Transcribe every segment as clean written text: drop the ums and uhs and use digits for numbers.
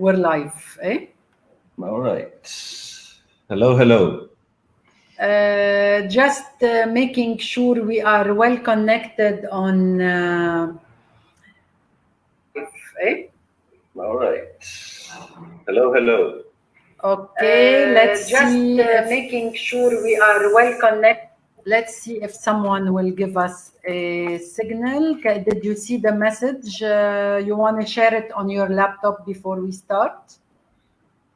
We're live, eh? All right. Hello, hello. Just making sure we are well connected on. Eh? All right. Hello, hello. Okay, let's Just see. If, making sure we are well connected. let's see if someone will give us a signal. Did you see the message? You want to share it on your laptop before we start?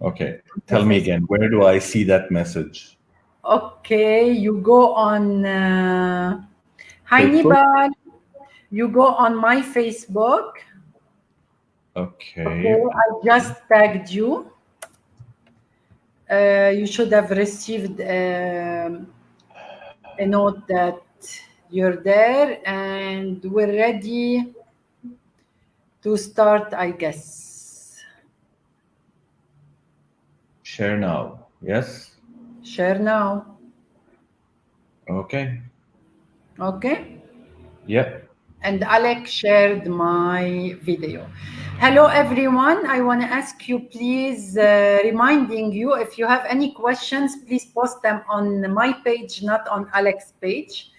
Okay. Tell me again, where do I see that message? Okay, you go on. Hi, Facebook? Nibal. You go on my Facebook. Okay. I just tagged you. You should have received a note that you're there, and we're ready to start, I guess. Share now. Yes? Share now. Okay. Okay? Yep. And Alec shared my video. Hello, everyone. I want to ask you, please, reminding you, if you have any questions, please post them on my page, not on Alec's page.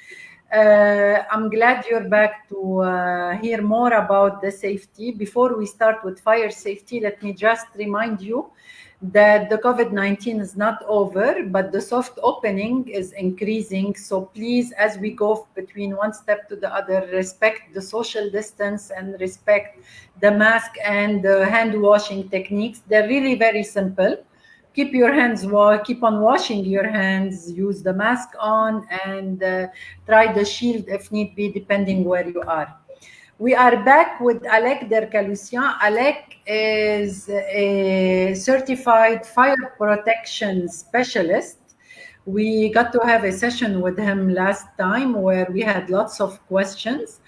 I'm glad you're back to hear more about the safety. Before we start with fire safety, let me just remind you that the COVID-19 is not over, but the soft opening is increasing. So please, as we go between one step to the other, respect the social distance and respect the mask and the hand washing techniques. They're really very simple. Keep your hands keep on washing your hands, use the mask on, and try the shield if need be, depending where you are. We are back with Alec Derkaloustian. Alec is a certified fire protection specialist. We got to have a session with him last time where we had lots of questions.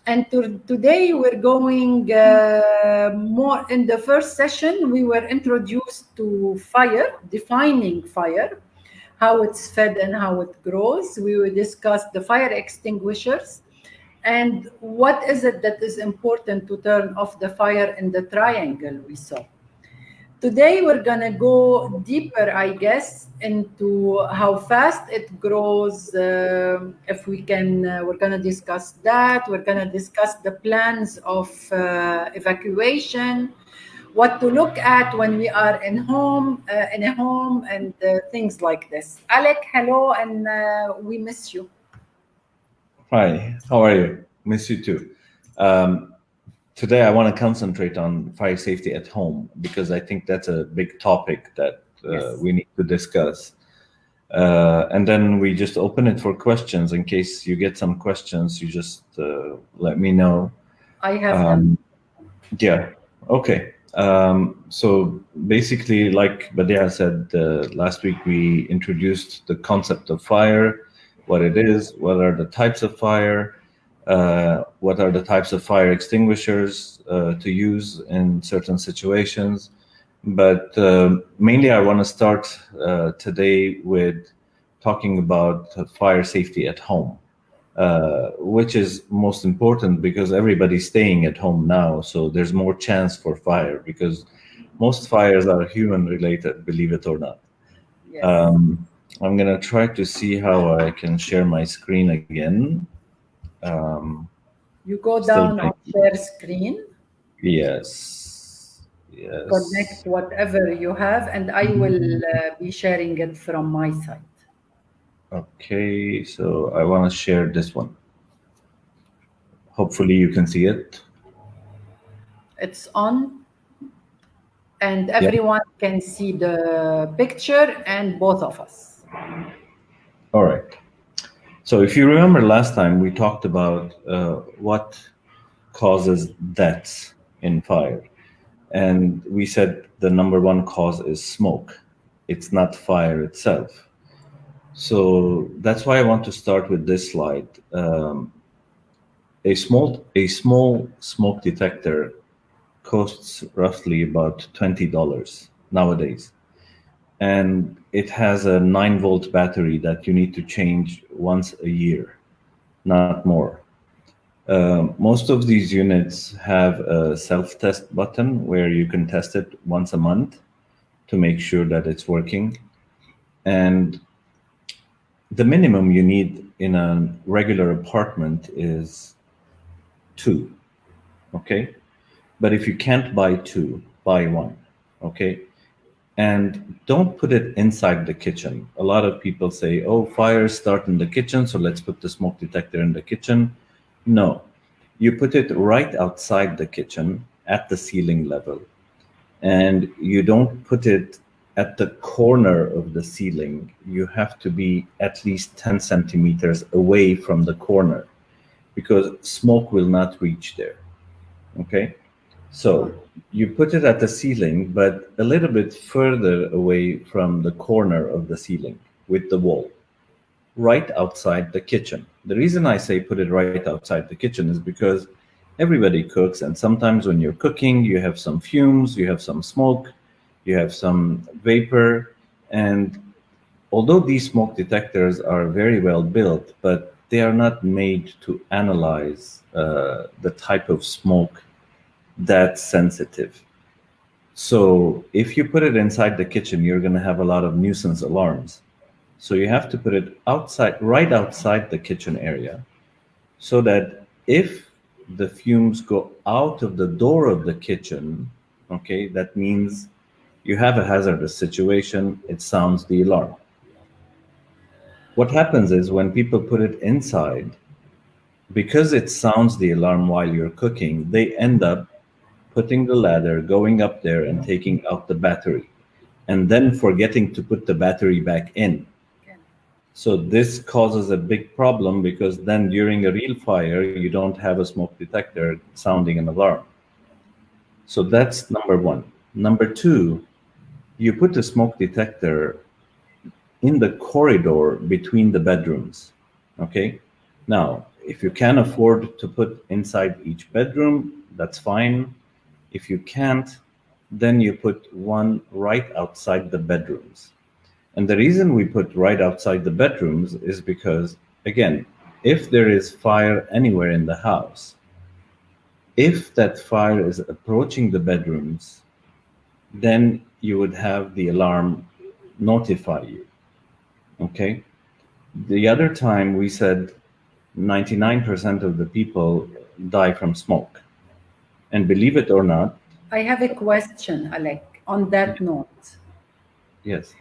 And today we're going more. In the first session, we were introduced to fire, defining fire, how it's fed and how it grows. We will discuss the fire extinguishers and what is it that is important to turn off the fire in the triangle we saw. Today, we're going to go deeper, I guess, into how fast it grows. If we can, we're going to discuss that. We're going to discuss the plans of evacuation, what to look at when we are in a home, and things like this. Alec, hello, and we miss you. Hi, how are you? Miss you too. Today, I want to concentrate on fire safety at home because I think that's a big topic that we need to discuss. And then we just open it for questions. In case you get some questions, you just let me know. I have them. Yeah, okay. So basically, like Badia said, last week we introduced the concept of fire, what it is, what are the types of fire, what are the types of fire extinguishers to use in certain situations. But mainly I want to start today with talking about fire safety at home, which is most important because everybody's staying at home now. So there's more chance for fire because most fires are human related, believe it or not. Yes. I'm going to try to see how I can share my screen again. You go down on share screen. Yes. Yes. Connect whatever you have, and I will be sharing it from my side. Okay, so I want to share this one. Hopefully you can see it. It's on, and everyone can see the picture and both of us. All right. So if you remember last time, we talked about what causes deaths in fire. And we said the number one cause is smoke. It's not fire itself. So that's why I want to start with this slide. A small smoke detector costs roughly about $20 nowadays. And it has a 9-volt battery that you need to change once a year, not more. Most of these units have a self-test button where you can test it once a month to make sure that it's working. And the minimum you need in a regular apartment is 2, okay? But if you can't buy 2, buy 1, okay? And don't put it inside the kitchen. A lot of people say, oh, fires start in the kitchen, so let's put the smoke detector in the kitchen. No, you put it right outside the kitchen at the ceiling level. And you don't put it at the corner of the ceiling. You have to be at least 10 centimeters away from the corner because smoke will not reach there. Okay? So you put it at the ceiling, but a little bit further away from the corner of the ceiling with the wall, right outside the kitchen. The reason I say put it right outside the kitchen is because everybody cooks, and sometimes when you're cooking, you have some fumes, you have some smoke, you have some vapor. And although these smoke detectors are very well built, but they are not made to analyze the type of smoke that's sensitive. So if you put it inside the kitchen, you're going to have a lot of nuisance alarms. So you have to put it outside, right outside the kitchen area, so that if the fumes go out of the door of the kitchen, okay, that means you have a hazardous situation, it sounds the alarm. What happens is when people put it inside, because it sounds the alarm while you're cooking, they end up putting the ladder, going up there and taking out the battery, and then forgetting to put the battery back in. So this causes a big problem because then during a real fire, you don't have a smoke detector sounding an alarm. So that's number one. Number two, you put the smoke detector in the corridor between the bedrooms. Okay. Now, if you can afford to put inside each bedroom, that's fine. If you can't, then you put one right outside the bedrooms. And the reason we put right outside the bedrooms is because, again, if there is fire anywhere in the house, if that fire is approaching the bedrooms, then you would have the alarm notify you. Okay? The other time we said 99% of the people die from smoke. And believe it or not, I have a question, Alec, on that note. yes.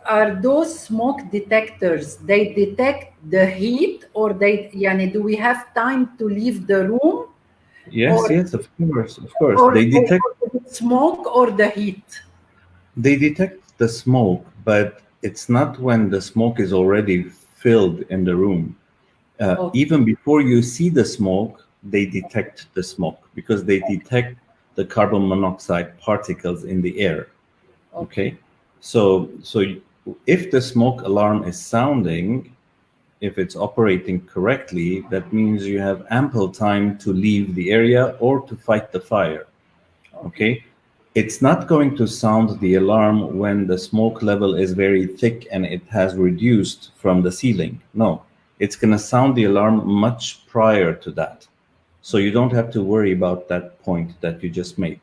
Are those smoke detectors, they detect the heat, or do we have time to leave the room, Yes, or yes, of course, of course. or, or smoke or the heat? They detect the smoke, but it's not when the smoke is already filled in the room. Okay. Even before you see the smoke, they detect the smoke because they detect the carbon monoxide particles in the air. Okay. Okay, so if the smoke alarm is sounding, if it's operating correctly, that means you have ample time to leave the area or to fight the fire. Okay. Okay, it's not going to sound the alarm when the smoke level is very thick and it has reduced from the ceiling. No, it's going to sound the alarm much prior to that. So you don't have to worry about that point that you just made.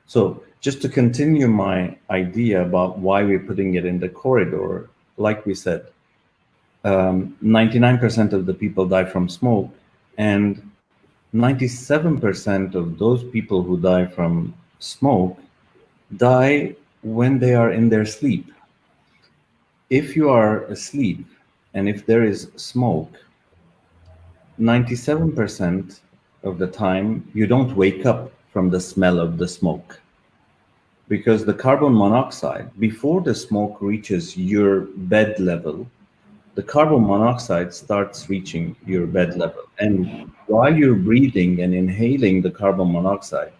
So just to continue my idea about why we're putting it in the corridor, like we said, 99% of the people die from smoke, and 97% of those people who die from smoke die when they are in their sleep. If you are asleep and if there is smoke, 97% of the time you don't wake up from the smell of the smoke because the carbon monoxide, before the smoke reaches your bed level, the carbon monoxide starts reaching your bed level. And while you're breathing and inhaling the carbon monoxide,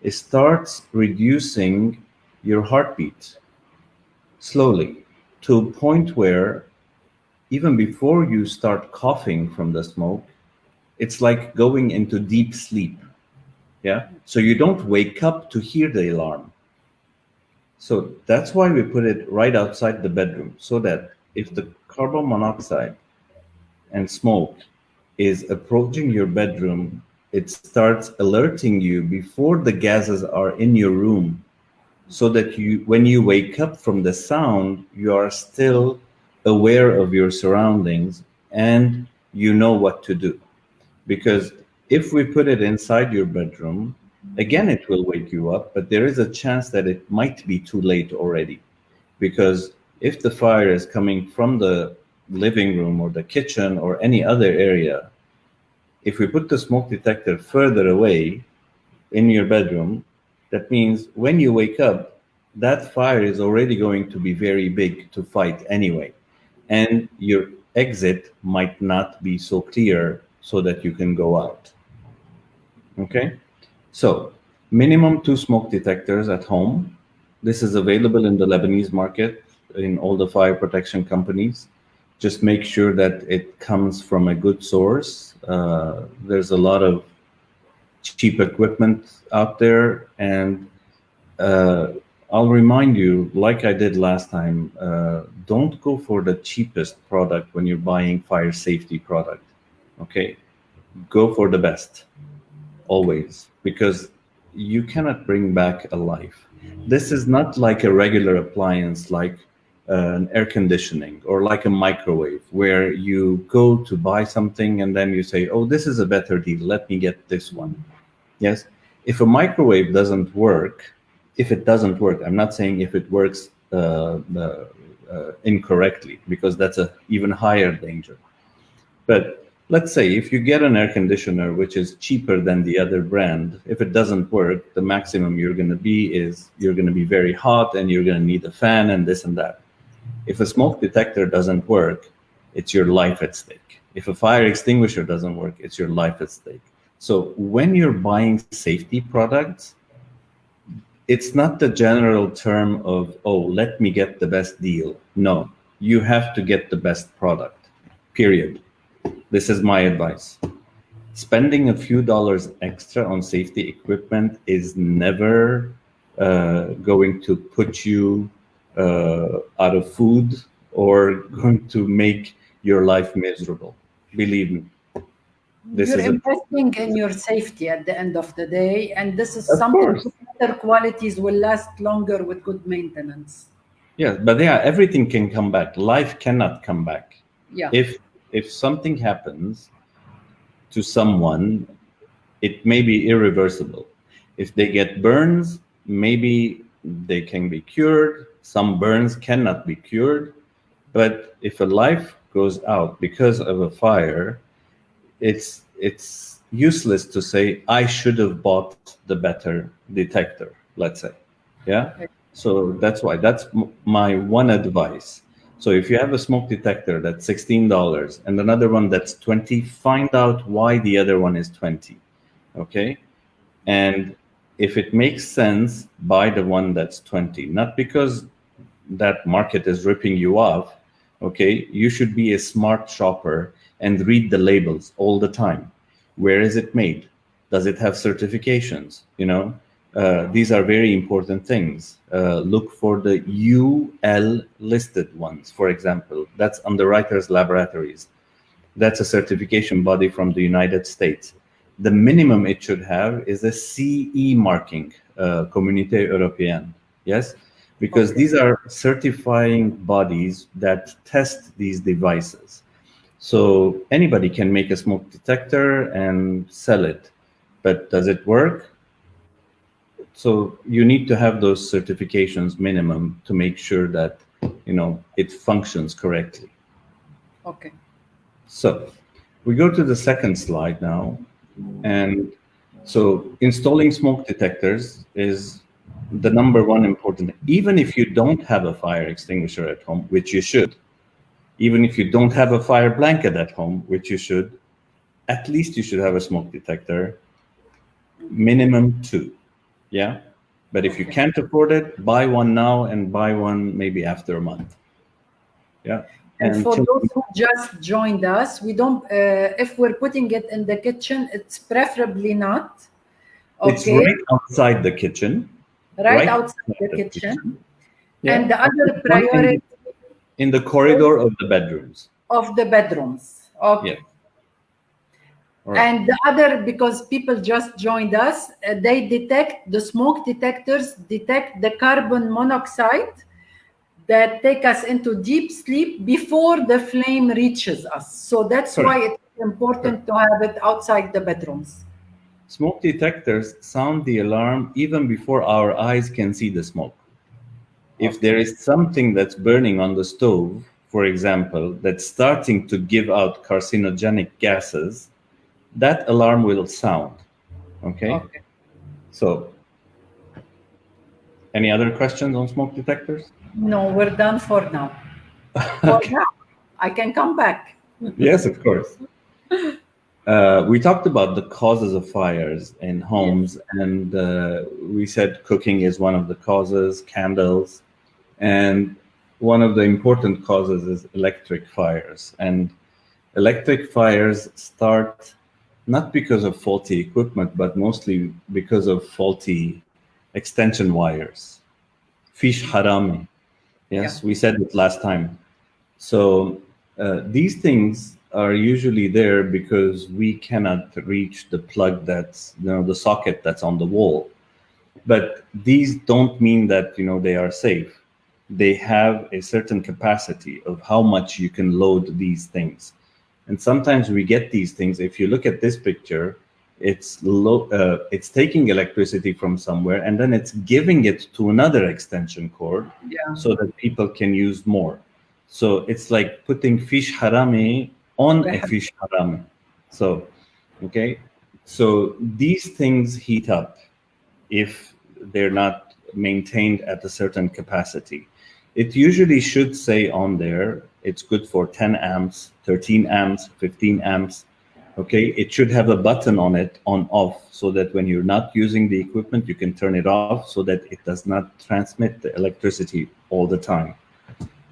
it starts reducing your heartbeat slowly to a point where even before you start coughing from the smoke, it's like going into deep sleep. Yeah. So you don't wake up to hear the alarm. So that's why we put it right outside the bedroom so that if the carbon monoxide and smoke is approaching your bedroom, it starts alerting you before the gases are in your room, so that when you wake up from the sound, you are still aware of your surroundings and you know what to do. Because if we put it inside your bedroom, again, it will wake you up, but there is a chance that it might be too late already. Because if the fire is coming from the living room or the kitchen or any other area, if we put the smoke detector further away in your bedroom, that means when you wake up, that fire is already going to be very big to fight anyway. And your exit might not be so clear so that you can go out. Okay? So, minimum 2 smoke detectors at home. This is available in the Lebanese market in all the fire protection companies. Just make sure that it comes from a good source. There's a lot of cheap equipment out there, and I'll remind you, like I did last time, don't go for the cheapest product when you're buying fire safety product. Okay, go for the best always, because you cannot bring back a life. This is not like a regular appliance like an air conditioning or like a microwave where you go to buy something and then you say, oh, this is a better deal, let me get this one. Yes, if a microwave doesn't work, if it doesn't work, I'm not saying if it works incorrectly, because that's a even higher danger. But let's say if you get an air conditioner which is cheaper than the other brand, if it doesn't work, the maximum you're going to be is you're going to be very hot and you're going to need a fan and this and that. If a smoke detector doesn't work, it's your life at stake. If a fire extinguisher doesn't work, it's your life at stake. So when you're buying safety products, it's not the general term of, oh, let me get the best deal. No, you have to get the best product, period. This is my advice. Spending a few dollars extra on safety equipment is never going to put you out of food or going to make your life miserable. Believe me. You're investing in your safety at the end of the day, and this is Of something course. better qualities will last longer with good maintenance. Yes, but yeah, everything can come back. Life cannot come back. Yeah. If something happens to someone, it may be irreversible. If they get burns, maybe they can be cured. Some burns cannot be cured. But if a life goes out because of a fire, it's useless to say I should have bought the better detector, let's say. Yeah. So that's my one advice. So if you have a smoke detector that's $16 and another one that's 20, find out why the other one is 20. Okay. And if it makes sense, buy the one that's 20, not because that market is ripping you off. Okay, you should be a smart shopper and read the labels all the time. Where is it made? Does it have certifications? These are very important things. Look for the UL listed ones, for example. That's Underwriters Laboratories. That's a certification body from the United States. The minimum it should have is a CE marking, Communauté Européenne. Yes, because these are certifying bodies that test these devices. So anybody can make a smoke detector and sell it, but does it work? So you need to have those certifications minimum to make sure that it functions correctly. Okay. So we go to the second slide now. And so installing smoke detectors is the number one important. Even if you don't have a fire extinguisher at home, which you should, even if you don't have a fire blanket at home, which you should, at least you should have a smoke detector, minimum 2. Yeah. But if you can't afford it, buy one now and buy one maybe after a month. Yeah. And for those who just joined us, we don't. If we're putting it in the kitchen, it's preferably not. Okay. It's right outside the kitchen. Right outside the kitchen. Yeah. And the other priority in the corridor of the bedrooms. Of the bedrooms. Okay. Yeah. All right. And the other, because people just joined us, they detect, the smoke detectors detect the carbon monoxide that take us into deep sleep before the flame reaches us. So that's Correct. why it's important to have it outside the bedrooms. Smoke detectors sound the alarm even before our eyes can see the smoke. If there is something that's burning on the stove, for example, that's starting to give out carcinogenic gases, that alarm will sound. Okay? Okay. So, any other questions on smoke detectors? No, we're done for now. For Okay. now, I can come back. Yes, of course. We talked about the causes of fires in Yes. homes, and we said cooking is one of the causes, candles, and one of the important causes is electric fires. And electric fires start not because of faulty equipment, but mostly because of faulty extension wires. Fish harami. Yeah. Yes, we said it last time. So these things are usually there because we cannot reach the plug that's, the socket that's on the wall. But these don't mean that, they are safe. They have a certain capacity of how much you can load these things. And sometimes we get these things. If you look at this picture, it's taking electricity from somewhere and then it's giving it to another extension cord Yeah. so that people can use more. So it's like putting fish harami on a fish harami. So, okay. So these things heat up if they're not maintained at a certain capacity. It usually should say on there, it's good for 10 amps, 13 amps, 15 amps. Okay, it should have a button on it, on off, so that when you're not using the equipment, you can turn it off so that it does not transmit the electricity all the time.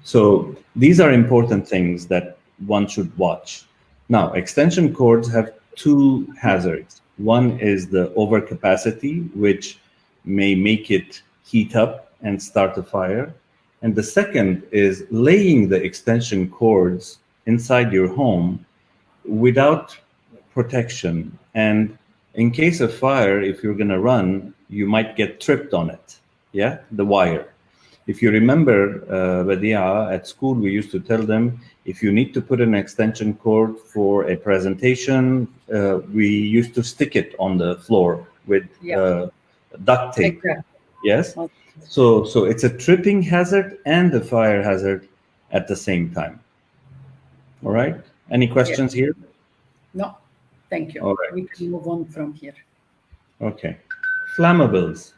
So these are important things that one should watch. Now, extension cords have two hazards. One is the overcapacity, which may make it heat up and start a fire. And the second is laying the extension cords inside your home without protection. And in case of fire, if you're going to run, you might get tripped on it. Yeah, the wire. If you remember, Badia, at school, we used to tell them if you need to put an extension cord for a presentation, we used to stick it on the floor with duct tape. Exactly. Yes? So it's a tripping hazard and a fire hazard at the same time. All right? Any questions here? No, thank you. All right. We can move on from here. Okay. Flammables.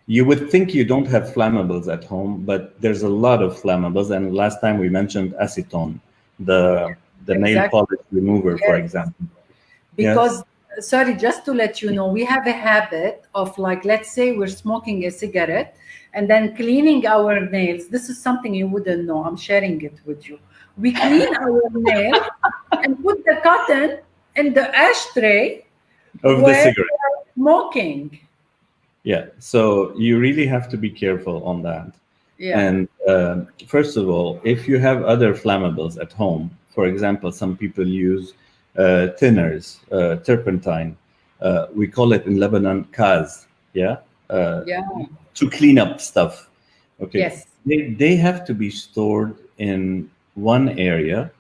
You would think you don't have flammables at home, but there's a lot of flammables. And last time we mentioned acetone, the nail polish remover, for example. Because, sorry, just to let you know, we have a habit of, like, let's say we're smoking a cigarette and then cleaning our nails. This is something you wouldn't know. I'm sharing it with you. We clean our nails and put the cotton in the ashtray of the cigarette. we're smoking. Yeah, so you really have to be careful on that. Yeah. And first of all, if you have other flammables at home, for example, some people use thinners, turpentine. We call it in Lebanon kaz, to clean up stuff. Okay. Yes. They have to be stored in one area,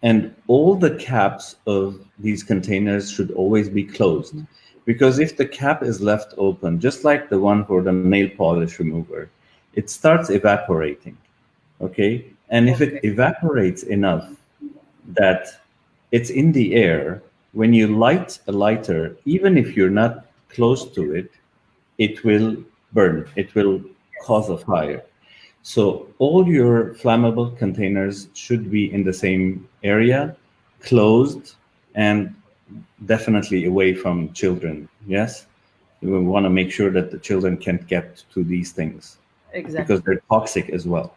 and all the caps of these containers should always be closed. Because if the cap is left open, just like the one for the nail polish remover, it starts evaporating, okay? And if it evaporates enough that it's in the air, when you light a lighter, even if you're not close to it, it will burn, it will cause a fire. So all your flammable containers should be in the same area, closed, and definitely away from children. Yes, we want to make sure that the children can't get to these things because they're toxic as well.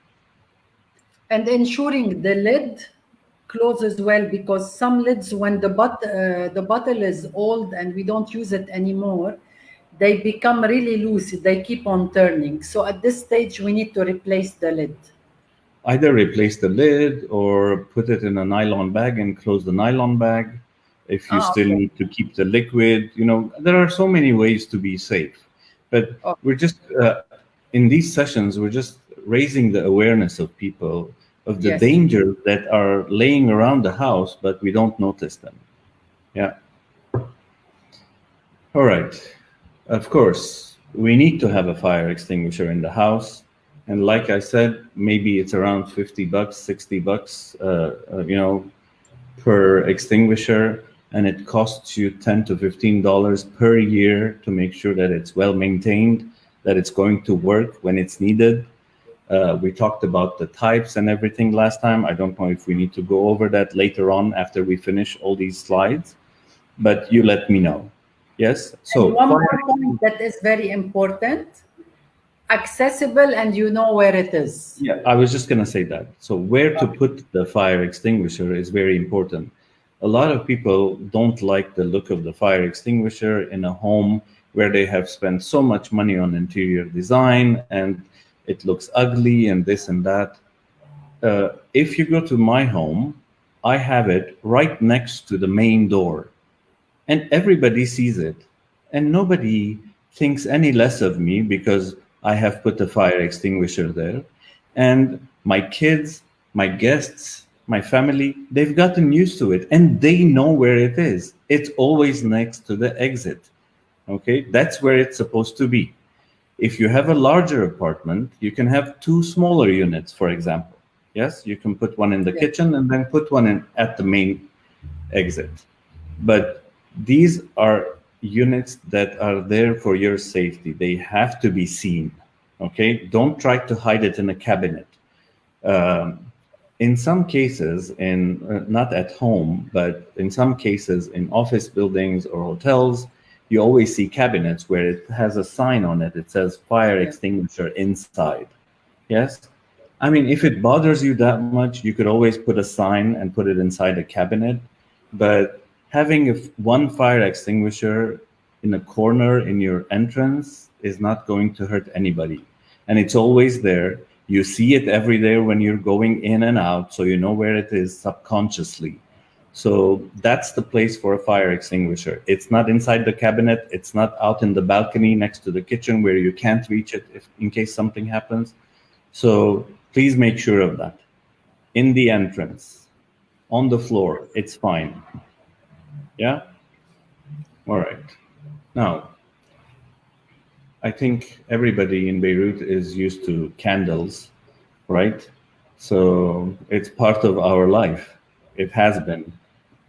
And ensuring the lid closes well, because some lids, when the bottle is old and we don't use it anymore, they become really loose. They keep on turning. So at this stage, we need to replace the lid. Either replace the lid or put it in a nylon bag and close the nylon bag. if you still Okay. need to keep the liquid. There are so many ways to be safe. But Oh, we're just, in these sessions, we're just raising the awareness of people of the yes. dangers that are laying around the house, but we don't notice them. Yeah. All right. Of course, we need to have a fire extinguisher in the house. And like I said, maybe it's around $50, $60, per extinguisher. And it costs you $10 to $15 per year to make sure that it's well maintained, that it's going to work when it's needed. We talked about the types and everything last time. I don't know if we need to go over that later on after we finish all these slides, but you let me know. Yes. And So one fire. more point that is very important, accessible and you know where it is. Yeah, I was just gonna say that. So where to put the fire extinguisher is very important. A lot of people don't like the look of the fire extinguisher in a home where they have spent so much money on interior design and it looks ugly and this and that. If you go to my home, I have it right next to the main door, and everybody sees it, and nobody thinks any less of me because I have put a fire extinguisher there. And my kids, my guests, my family, they've gotten used to it and they know where it is. It's always next to the exit. Okay, that's where it's supposed to be. If you have a larger apartment, you can have two smaller units, for example. Yes, you can put one in the Yes. kitchen and then put one in at the main exit. But these are units that are there for your safety. They have to be seen. Okay, don't try to hide it in a cabinet. Um, in some cases, in not at home, but in some cases in office buildings or hotels, you always see cabinets where it has a sign on it. It says fire Yeah. extinguisher inside. Yes. I mean, if it bothers you that much, you could always put a sign and put it inside a cabinet. But having one fire extinguisher in a corner in your entrance is not going to hurt anybody. And it's always there. You see it every day when you're going in and out, so you know where it is subconsciously. So that's the place for a fire extinguisher. It's not inside the cabinet. It's not out in the balcony next to the kitchen where you can't reach it if in case something happens. So please make sure of that. In the entrance, on the floor, it's fine. Yeah? All right. Now, I think everybody in Beirut is used to candles, right? So it's part of our life. It has been.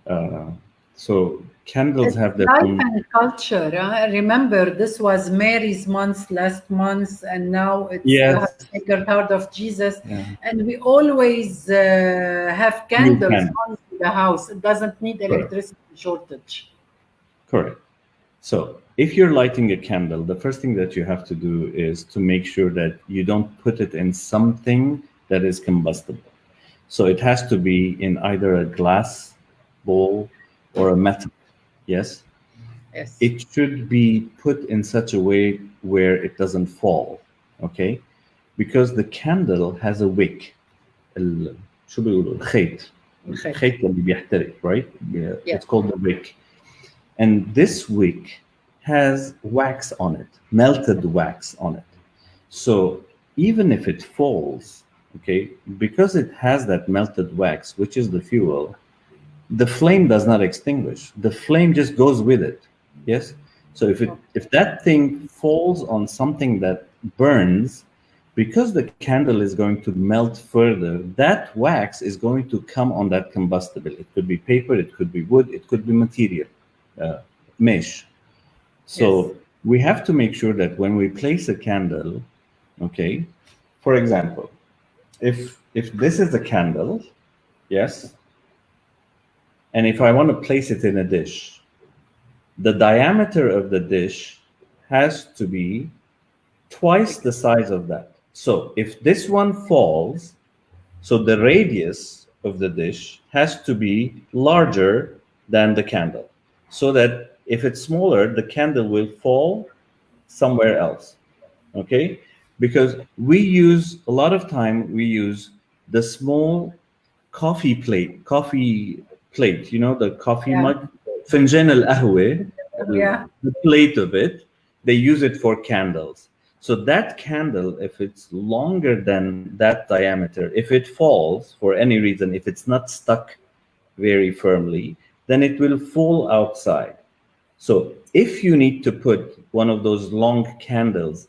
Uh, so candles It's have their life own. and culture. Remember, this was Mary's month last month, and now it's Yes. Sacred Heart of Jesus. Yeah. And we always have You candles can. on the house. It doesn't need Correct. electricity shortage. Correct. So if you're lighting a candle, the first thing that you have to do is to make sure that you don't put it in something that is combustible. So it has to be in either a glass bowl or a metal. Yes. Yes. It should be put in such a way where it doesn't fall. Okay. Because the candle has a wick. شو بيقولوا الخيط Okay. الخيط اللي بيحترق, right? Yeah. It's called the wick. And this wick has wax on it, melted wax on it. So even if it falls, okay, because it has that melted wax, which is the fuel, the flame does not extinguish. The flame just goes with it. Yes. So if that thing falls on something that burns, because the candle is going to melt further, that wax is going to come on that combustible. It could be paper, it could be wood, it could be material, mesh. So Yes. we have to make sure that when we place a candle, okay, for example, if this is a candle, yes, and if I want to place it in a dish, the diameter of the dish has to be twice the size of that. So if this one falls, so the radius of the dish has to be larger than the candle, so that if it's smaller, the candle will fall somewhere else. Okay? Because we use, a lot of time, we use the small coffee plate, the coffee Yeah. mug. finjan al-ahwe, Yeah. the plate of it, they use it for candles. So that candle, if it's longer than that diameter, if it falls for any reason, if it's not stuck very firmly, then it will fall outside. So if you need to put one of those long candles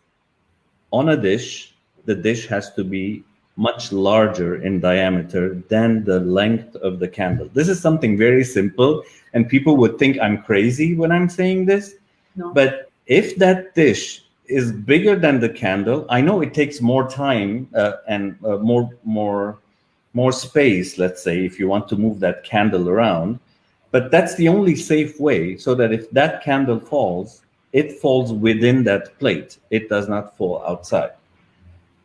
on a dish, the dish has to be much larger in diameter than the length of the candle. This is something very simple, and people would think I'm crazy when I'm saying this. No. But if that dish is bigger than the candle, I know it takes more time and more space, let's say, if you want to move that candle around. But that's the only safe way, so that if that candle falls, it falls within that plate. It does not fall outside.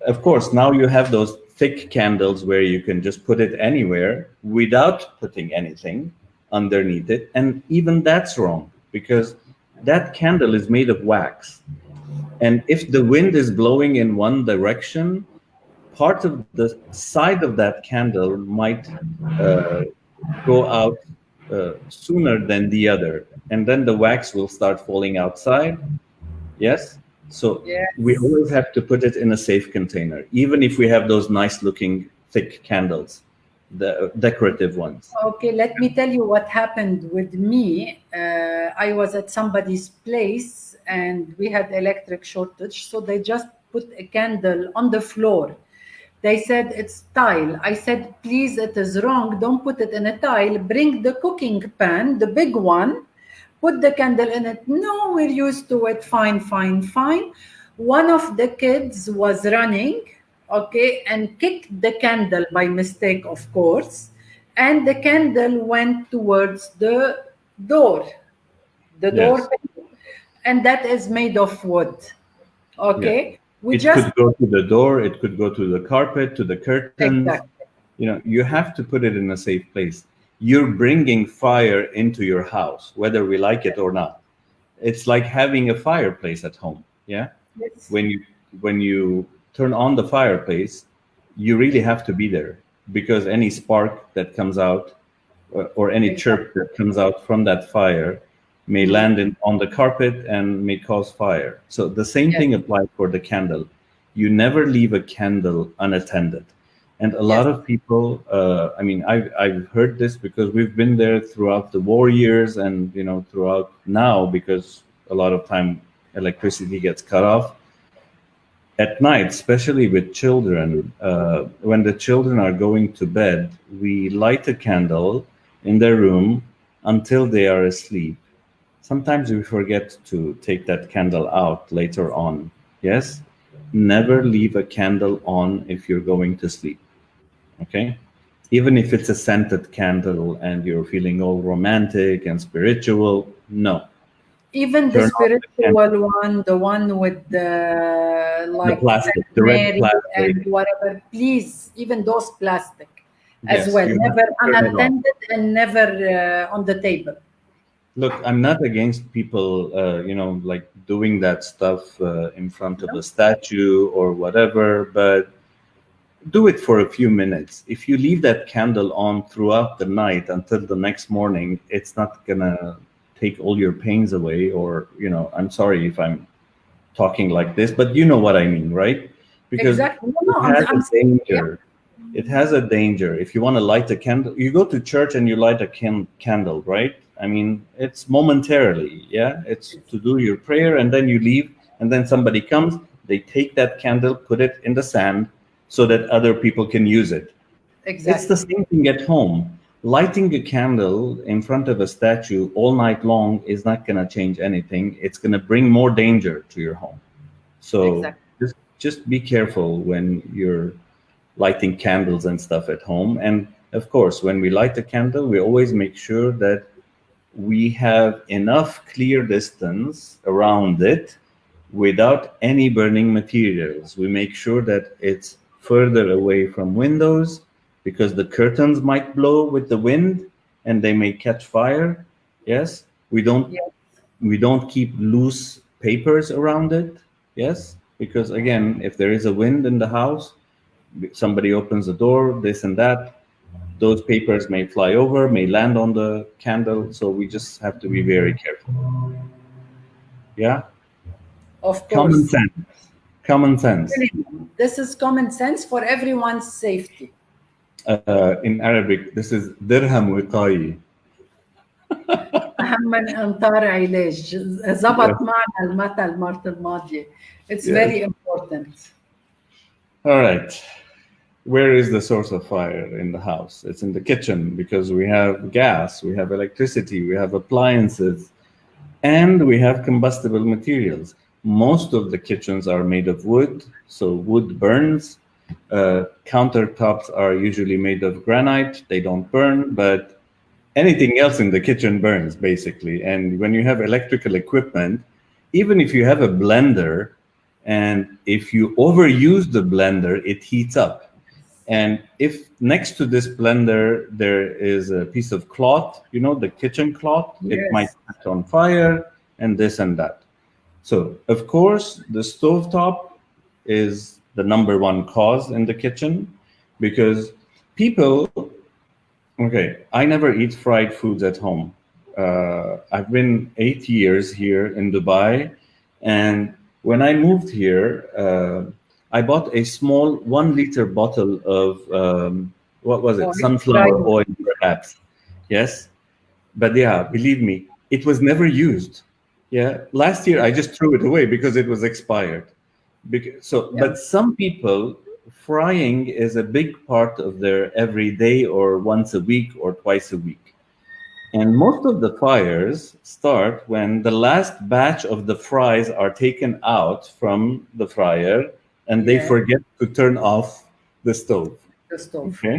Of course, now you have those thick candles where you can just put it anywhere without putting anything underneath it. And even that's wrong, because that candle is made of wax. And if the wind is blowing in one direction, part of the side of that candle might go out sooner than the other, and then the wax will start falling outside. Yes, so we Yes. always have to put it in a safe container, even if we have those nice looking thick candles, the decorative ones. Okay, let me tell you what happened with me. I was at somebody's place and we had electric shortage, so they just put a candle on the floor. They said it's tile. I said, please, it is wrong. Don't put it in a tile. Bring the cooking pan, the big one, put the candle in it. No, we're used to it. Fine, fine, fine. One of the kids was running, okay, and kicked the candle by mistake, of course. And the candle went towards the door, the door, Yes, and that is made of wood. yeah. Okay, we It just could go to the door, it could go to the carpet, to the curtains. exactly, You know, you have to put it in a safe place. You're bringing fire into your house, whether we like it or not. It's like having a fireplace at home. Yeah, yes, when you turn on the fireplace, you really have to be there, because any spark that comes out, or any exactly. chirp that comes out from that fire may land on the carpet and may cause fire. So the same Yes, thing applies for the candle. You never leave a candle unattended. And a yes, lot of people, I mean, I've heard this because we've been there throughout the war years, and throughout now, because a lot of time electricity gets cut off at night, especially with children. When the children are going to bed, we light a candle in their room until they are asleep. Sometimes we forget to take that candle out later on. Yes? Never leave a candle on if you're going to sleep. Okay? Even if it's a scented candle and you're feeling all romantic and spiritual, no. even the Turn off the candle. spiritual one, the one with the The like Saint plastic, the red Mary plastic. and whatever, please, even those plastic as Yes, well, you have never to turn it off. unattended and never on the table. Look, I'm not against people, like doing that stuff in front of No? a statue or whatever, but do it for a few minutes. If you leave that candle on throughout the night until the next morning, it's not gonna take all your pains away. Or, I'm sorry if I'm talking like this, but you know what I mean, right? Because Exactly. No, it no, has a I'm saying, yeah, danger. It has a danger. If you want to light a candle, you go to church and you light a candle, right? I mean, it's momentarily, yeah? It's to do your prayer, and then you leave, and then somebody comes, they take that candle, put it in the sand so that other people can use it. It's the exactly, same thing at home. Lighting a candle in front of a statue all night long is not going to change anything. It's going to bring more danger to your home. So exactly. just be careful when you're lighting candles and stuff at home. And of course, when we light a candle, we always make sure that we have enough clear distance around it without any burning materials. We make sure that it's further away from windows, because the curtains might blow with the wind and they may catch fire. Yes, we don't Yes, we don't keep loose papers around it. Yes, because again, if there is a wind in the house, somebody opens the door, this and that, Those papers may fly over, may land on the candle, so we just have to be very careful. Yeah? Of Common course. sense. Common sense. This is common sense for everyone's safety. In Arabic, this is dirham wiqayi. أهم من إنطار علاج Yes. ضبط معنا المثل مرة الماضية. It's Yes. very important. All right. Where is the source of fire in the house? It's in the kitchen because we have gas, we have electricity, we have appliances, and we have combustible materials. Most of the kitchens are made of wood, so wood burns. Countertops are usually made of granite, they don't burn, but anything else in the kitchen burns, basically. And when you have electrical equipment, even if you have a blender, and if you overuse the blender, it heats up. And if next to this blender there is a piece of cloth, you know, the kitchen cloth, Yes. it might catch on fire and this and that. So, of course, the stovetop is the #1 cause in the kitchen because people, okay, I never eat fried foods at home. I've been 8 years here in Dubai, and when I moved here, I bought a small 1-liter bottle of what was it? Oh, Sunflower fried. oil, perhaps. Yes, but yeah, believe me, it was never used. Yeah, last year I just threw it away because it was expired. But some people, frying is a big part of their everyday, or once a week or twice a week. And most of the fires start when the last batch of the fries are taken out from the fryer and they Yeah. forget to turn off the stove. The stove. Okay?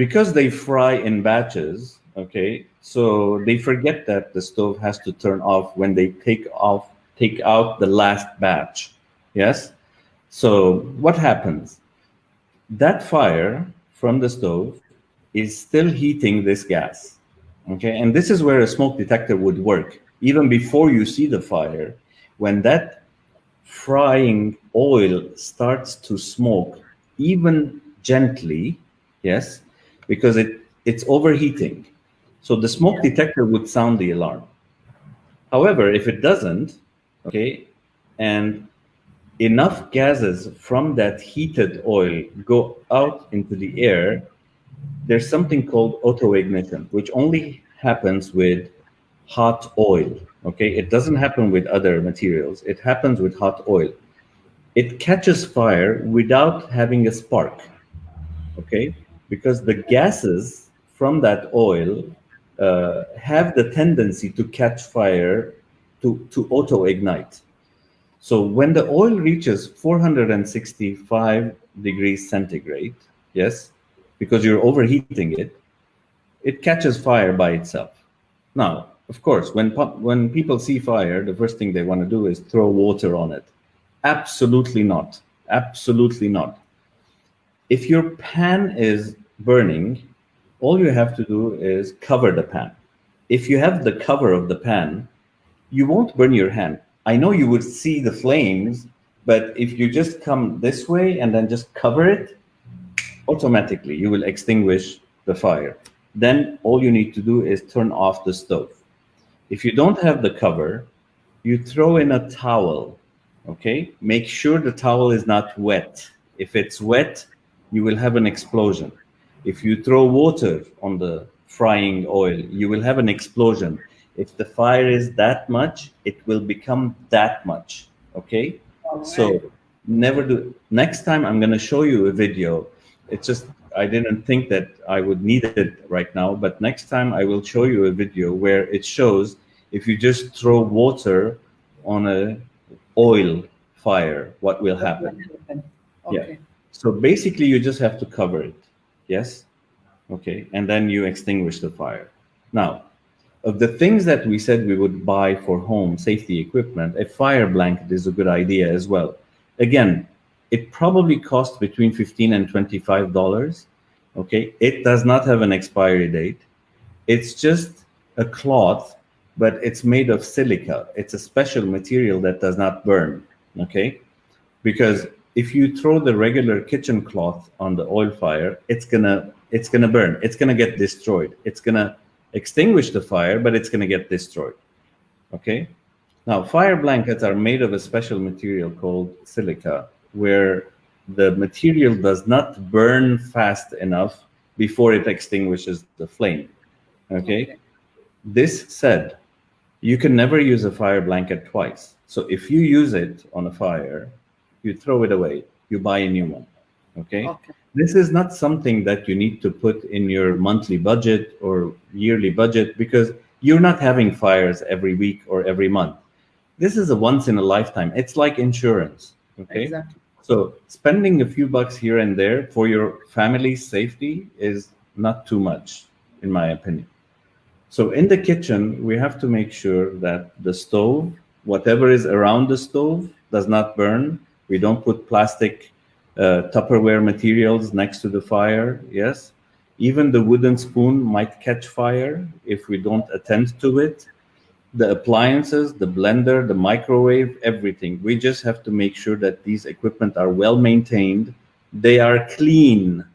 Because they fry in batches, okay, so they forget that the stove has to turn off when they take out the last batch. Yes? So what happens? That fire from the stove is still heating this gas. Okay, and this is where a smoke detector would work. Even before you see the fire, when that frying oil starts to smoke, even gently, yes, because it's overheating. So the smoke detector would sound the alarm. However, if it doesn't, okay, and enough gases from that heated oil go out into the air, there's something called autoignition, which only happens with hot oil. Okay, it doesn't happen with other materials. It happens with hot oil. It catches fire without having a spark. Okay, because the gases from that oil have the tendency to catch fire, to auto-ignite. So when the oil reaches 465 degrees centigrade, yes, because you're overheating it, it catches fire by itself. Now, of course, when people see fire, the first thing they want to do is throw water on it. Absolutely not. Absolutely not. If your pan is burning, all you have to do is cover the pan. If you have the cover of the pan, you won't burn your hand. I know you would see the flames, but if you just come this way and then just cover it, automatically you will extinguish the fire. Then all you need to do is turn off the stove. If you don't have the cover, you throw in a towel, okay? Make sure the towel is not wet. If it's wet, you will have an explosion. If you throw water on the frying oil, you will have an explosion. If the fire is that much, it will become that much, okay? So never do. Next time I'm going to show you a video. It's just, I didn't think that I would need it right now, but next time I will show you a video where it shows if you just throw water on a oil fire, what will happen. Okay. Yeah. So basically you just have to cover it. Yes. Okay. And then you extinguish the fire. Now, of the things that we said we would buy for home safety equipment, a fire blanket is a good idea as well. Again, it probably costs between $15 and $25. Okay. It does not have an expiry date. It's just a cloth, but it's made of silica. It's a special material that does not burn. Okay. Because if you throw the regular kitchen cloth on the oil fire, it's gonna it's going to burn. It's going to get destroyed. It's going to extinguish the fire, but it's going to get destroyed. Okay? Now, fire blankets are made of a special material called silica, where the material does not burn fast enough before it extinguishes the flame. Okay? This said, you can never use a fire blanket twice. So if you use it on a fire, you throw it away, you buy a new one. Okay? This is not something that you need to put in your monthly budget or yearly budget, because you're not having fires every week or every month. This is a once in a lifetime. It's like insurance. Okay? Exactly. So spending a few bucks here and there for your family's safety is not too much, in my opinion. So in the kitchen, we have to make sure that the stove, whatever is around the stove, does not burn. We don't put plastic Tupperware materials next to the fire. Yes. Even the wooden spoon might catch fire if we don't attend to it. The appliances, the blender, the microwave, everything. We just have to make sure that these equipment are well maintained. They are clean.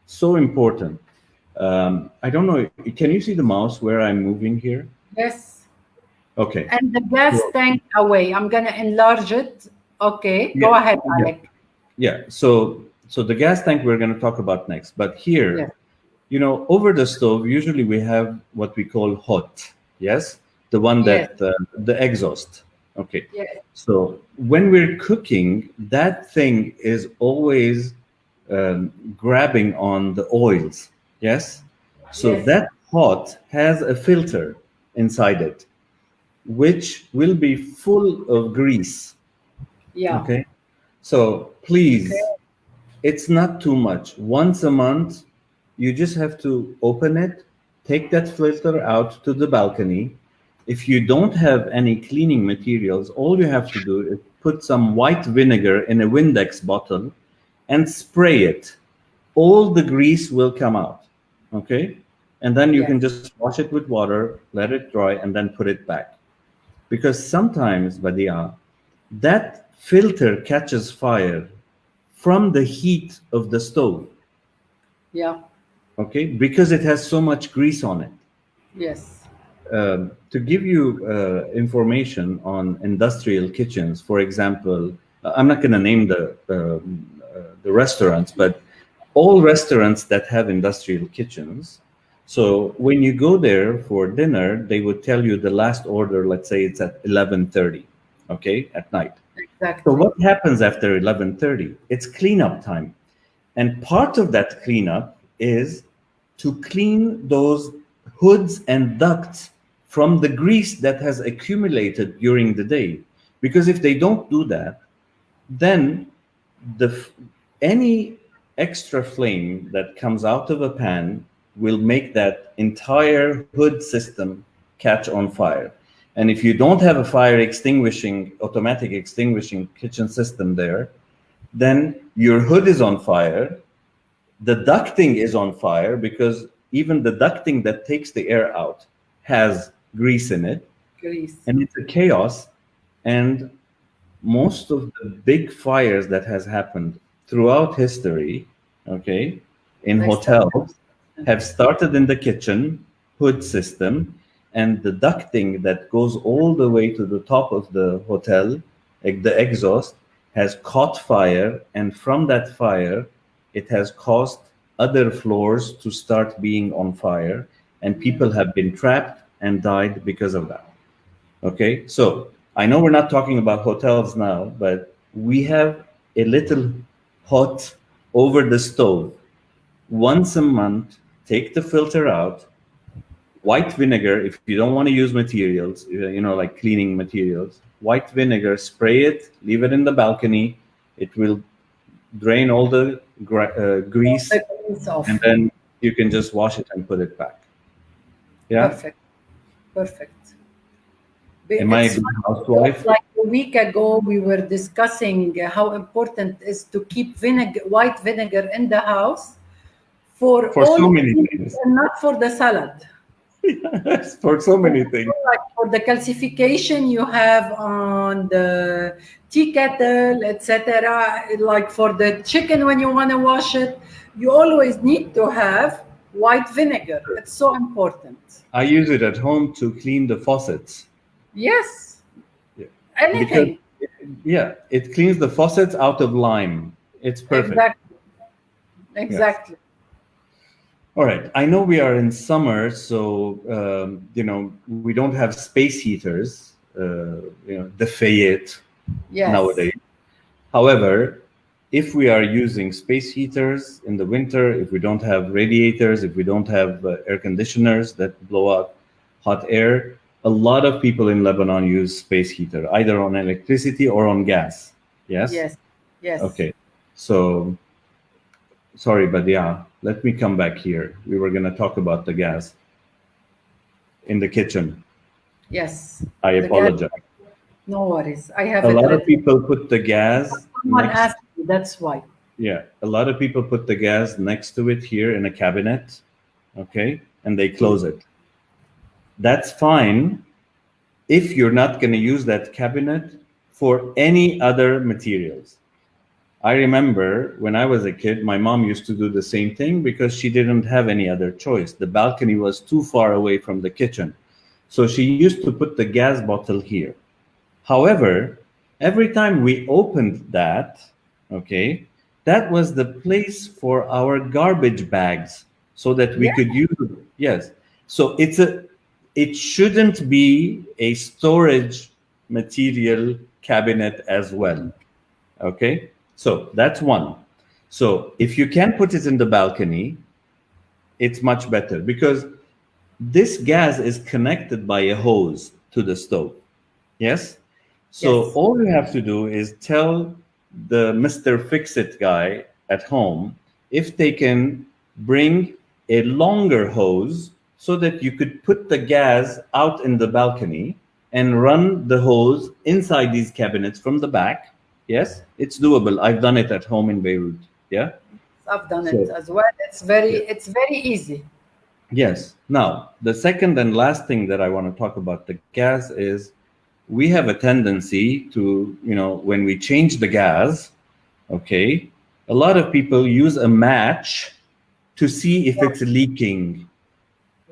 So important. I don't know. Can you see the mouse where I'm moving here? Yes. Okay. And the gas tank away. I'm going to enlarge it. Okay. Go ahead, Alec. Yeah. So the gas tank we're going to talk about next. But here, you know, over the stove, usually we have what we call hot. Yes. The one that, the exhaust. Okay. Yes. So when we're cooking, that thing is always grabbing on the oils. Yes. So that pot has a filter inside it, which will be full of grease. Yeah. Okay. So please, it's not too much. Once a month, you just have to open it, take that filter out to the balcony. If you don't have any cleaning materials, all you have to do is put some white vinegar in a Windex bottle and spray it. All the grease will come out. Okay? And then you can just wash it with water, let it dry, and then put it back. Because sometimes, Badia, that filter catches fire from the heat of the stove. Yeah. Okay? Because it has so much grease on it. Yes. To give you information on industrial kitchens, for example, I'm not going to name the restaurants, but all restaurants that have industrial kitchens. So when you go there for dinner, they would tell you the last order, let's say it's at 11:30, okay, at night. Exactly. So what happens after 11:30? It's cleanup time. And part of that cleanup is to clean those hoods and ducts from the grease that has accumulated during the day. Because if they don't do that, then any extra flame that comes out of a pan will make that entire hood system catch on fire. And if you don't have a fire extinguishing, automatic extinguishing kitchen system there, then your hood is on fire, the ducting is on fire, because even the ducting that takes the air out has grease in it. Grease. And it's a chaos. And most of the big fires that has happened throughout history, okay, in hotels, have started in the kitchen hood system, and the ducting that goes all the way to the top of the hotel, like the exhaust, has caught fire, and from that fire, it has caused other floors to start being on fire, and people have been trapped and died because of that. Okay, so I know we're not talking about hotels now, but we have a little hot over the stove. Once a month, take the filter out, white vinegar, if you don't want to use materials, you know, like cleaning materials, white vinegar, spray it, leave it in the balcony. It will drain all the grease, and then you can just wash it and put it back. Yeah? Perfect. Perfect. Am I a good housewife? Like a week ago, we were discussing how important it is to keep white vinegar in the house for all so many things, and not for the salad. Yes, for so many things. Like for the calcification you have on the tea kettle, etc. Like for the chicken when you want to wash it, you always need to have white vinegar. It's so important. I use it at home to clean the faucets. Yes, Yeah. Because, anything. yeah, it cleans the faucets out of lime. It's perfect. Exactly. Yes. Exactly. All right. I know we are in summer, so we don't have space heaters. The Fayette Yes. nowadays. However, if we are using space heaters in the winter, if we don't have radiators, if we don't have air conditioners that blow out hot air, a lot of people in Lebanon use space heater, either on electricity or on gas. Yes? Yes. Yes. Okay. So, sorry, but yeah, let me come back here. We were going to talk about the gas in the kitchen. Yes. I The gas. apologize. No worries. I have A it lot of written. people put the gas Someone next. asked me, that's why. Yeah, a lot of people put the gas next to it here in a cabinet, okay, and they close it. That's fine if you're not going to use that cabinet for any other materials. I remember when I was a kid, my mom used to do the same thing because she didn't have any other choice. The balcony was too far away from the kitchen. So she used to put the gas bottle here. However, every time we opened that, okay, that was the place for our garbage bags so that we Yeah. could use it. Yes. So it shouldn't be a storage material cabinet as well. Okay. So that's one. So if you can put it in the balcony, it's much better because this gas is connected by a hose to the stove. Yes. So Yes. all you have to do is tell the Mr. Fix-It guy at home if they can bring a longer hose so that you could put the gas out in the balcony and run the hose inside these cabinets from the back. Yes, it's doable. I've done it at home in Beirut. Yeah. I've done it So as well. yeah. It's very easy. Yes. Now, the second and last thing that I want to talk about the gas is we have a tendency to, when we change the gas, okay, a lot of people use a match to see if it's leaking.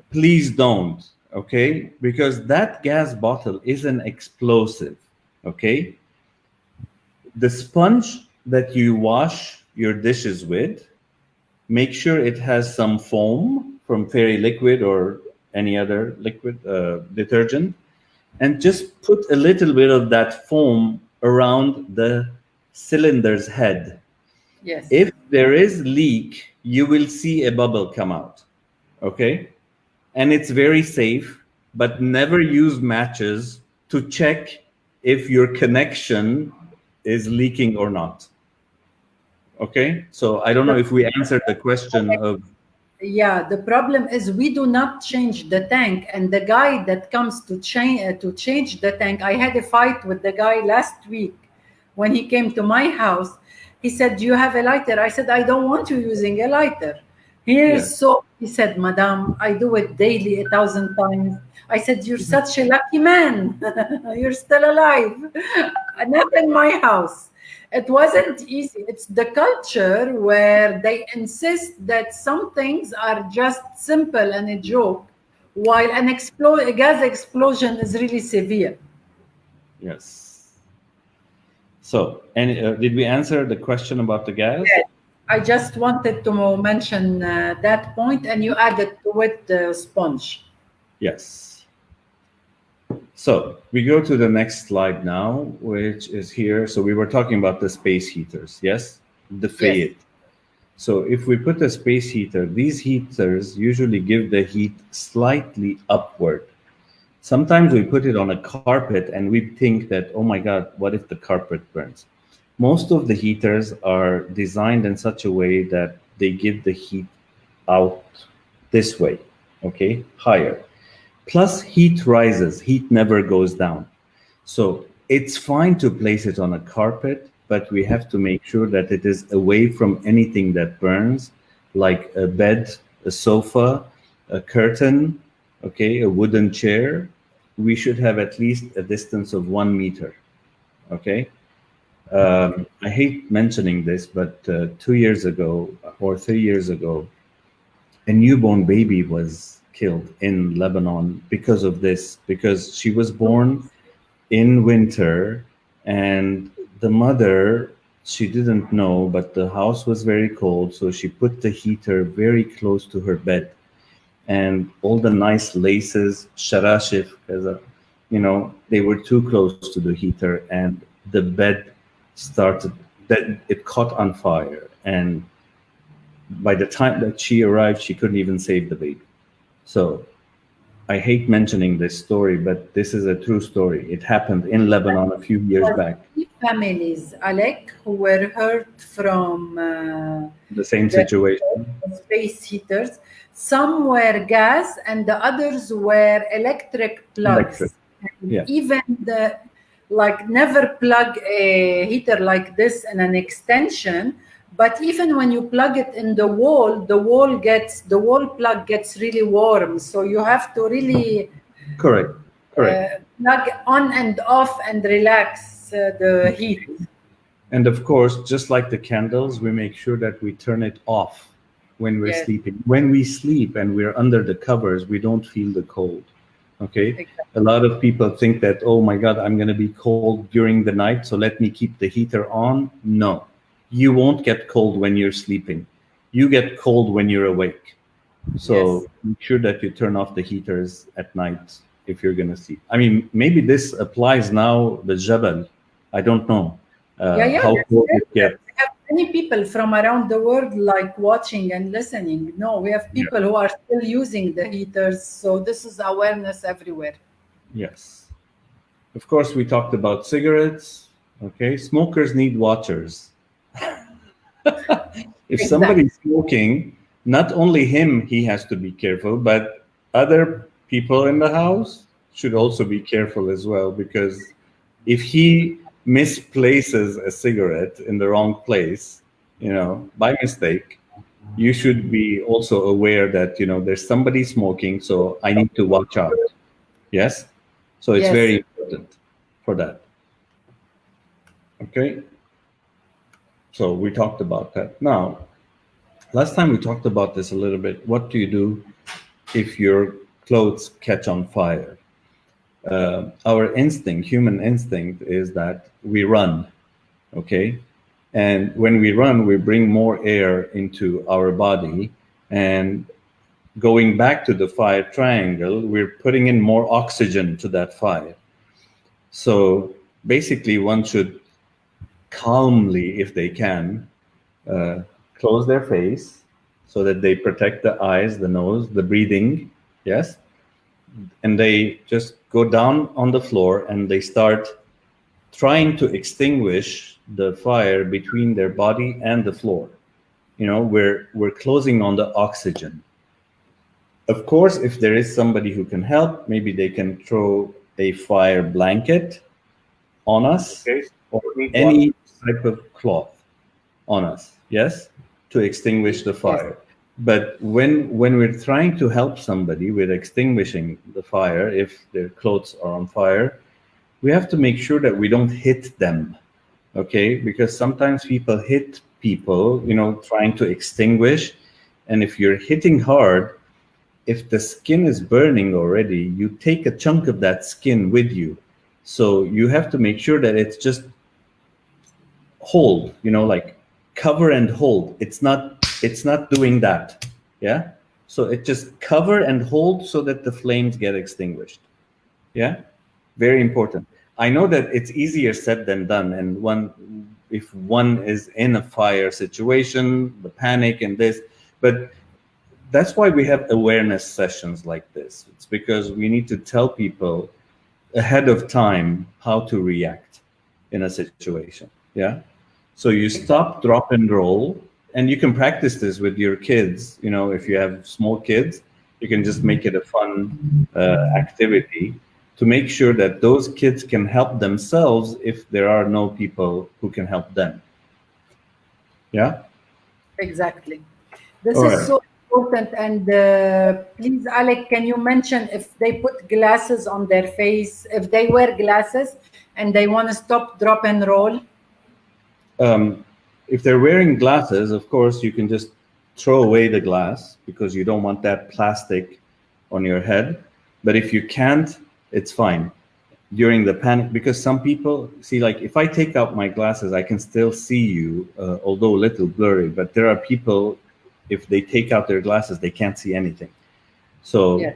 Please don't, okay? Because that gas bottle is an explosive, okay? The sponge that you wash your dishes with, make sure it has some foam from Fairy Liquid or any other liquid detergent, and just put a little bit of that foam around the cylinder's head. Yes. If there is leak, you will see a bubble come out, okay? And it's very safe, but never use matches to check if your connection is leaking or not. Okay? So I don't know The, if we answered the question of, yeah, the problem is we do not change the tank, and the guy that comes to change the tank, I had a fight with the guy last week when he came to my house. He said, "Do you have a lighter?" I said, "I don't want you using a lighter." yeah. He said, "Madam, I do it daily 1,000 times." I said, "You're such a lucky man. You're still alive." Not in my house. It wasn't easy. It's the culture where they insist that some things are just simple and a joke, while a gas explosion is really severe. Yes. So, and did we answer the question about the gas? Yes. I just wanted to mention that point, and you added to it the sponge. Yes. So we go to the next slide now, which is here. So we were talking about the space heaters, yes? The Yes. Fayette. So if we put a space heater, these heaters usually give the heat slightly upward. Sometimes we put it on a carpet and we think that, oh my God, what if the carpet burns? Most of the heaters are designed in such a way that they give the heat out this way, okay, higher. Plus, heat rises, heat never goes down. So it's fine to place it on a carpet, but we have to make sure that it is away from anything that burns, like a bed, a sofa, a curtain, okay, a wooden chair. We should have at least a distance of 1 meter, okay? I hate mentioning this, but 2 years ago or 3 years ago, a newborn baby was killed in Lebanon because of this, because she was born in winter, and the mother, she didn't know, but the house was very cold, so she put the heater very close to her bed, and all the nice laces, sharashif, they were too close to the heater, and the bed started, that it caught on fire, and by the time that she arrived, she couldn't even save the baby. So I hate mentioning this story, but this is a true story. It happened in Lebanon a few years back. Families, Alec, who were hurt from The same the situation. space heaters. Some were gas, and the others were electric plugs. Electric. Yeah. Even never plug a heater like this in an extension. But even when you plug it in the wall plug gets really warm. So you have to really Correct. plug on and off and relax the heat. And of course, just like the candles, we make sure that we turn it off when we're sleeping. When we sleep and we're under the covers, we don't feel the cold. Okay. Exactly. A lot of people think that, oh my God, I'm going to be cold during the night, so let me keep the heater on. No. You won't get cold when you're sleeping. You get cold when you're awake. So make sure that you turn off the heaters at night if you're going to sleep. I mean, maybe this applies now, the Jabal. I don't know how cold it gets. We have many people from around the world watching and listening. No, we have people who are still using the heaters. So this is awareness everywhere. Yes. Of course, we talked about cigarettes. Okay. Smokers need watchers. If somebody's smoking, not only him, he has to be careful, but other people in the house should also be careful as well, because if he misplaces a cigarette in the wrong place, by mistake, you should be also aware that, there's somebody smoking, so I need to watch out. Yes? So it's very important for that. Okay? So we talked about that. Now, last time we talked about this a little bit. What do you do if your clothes catch on fire? Our instinct, human instinct, is that we run, okay? And when we run, we bring more air into our body. And going back to the fire triangle, we're putting in more oxygen to that fire. So basically, one should calmly, if they can, close their face so that they protect the eyes, the nose, the breathing, yes? And they just go down on the floor and they start trying to extinguish the fire between their body and the floor. We're closing on the oxygen. Of course, if there is somebody who can help, maybe they can throw a fire blanket on us, or any type of cloth on us, yes, to extinguish the fire. But when we're trying to help somebody with extinguishing the fire, if their clothes are on fire, we have to make sure that we don't hit them, okay? Because sometimes people hit people, trying to extinguish. And if you're hitting hard, if the skin is burning already, you take a chunk of that skin with you. So you have to make sure that it's just hold, cover and hold. It's not doing that. Yeah. So it just cover and hold so that the flames get extinguished. Yeah. Very important. I know that it's easier said than done. And if one is in a fire situation, the panic and this, but that's why we have awareness sessions like this. It's because we need to tell people ahead of time how to react in a situation. Yeah. So you stop, drop, and roll, and you can practice this with your kids. If you have small kids, you can just make it a fun activity to make sure that those kids can help themselves if there are no people who can help them. Yeah? Exactly. This is so important. And please, Alec, can you mention if they put glasses on their face, if they wear glasses and they want to stop, drop, and roll? If they're wearing glasses, of course, you can just throw away the glass because you don't want that plastic on your head. But if you can't, it's fine. During the panic, because some people see, like, if I take out my glasses, I can still see you, although a little blurry. But there are people, if they take out their glasses, they can't see anything. So Yeah.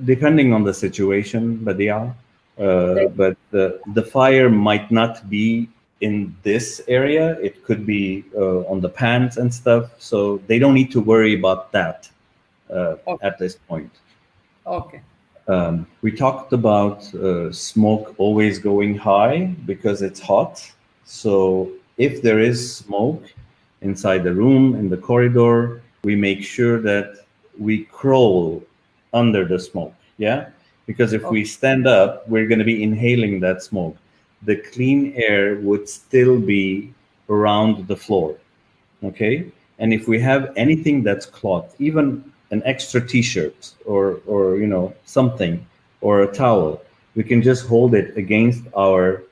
depending on the situation, but but the fire might not be in this area. It could be on the pants and stuff. So they don't need to worry about that Okay. at this point. Okay. We talked about smoke always going high because it's hot. So if there is smoke inside the room, in the corridor, we make sure that we crawl under the smoke. Yeah? Because if we stand up, we're going to be inhaling that smoke. The clean air would still be around the floor. Okay? And if we have anything that's cloth, even an extra t-shirt or something, or a towel, we can just hold it against our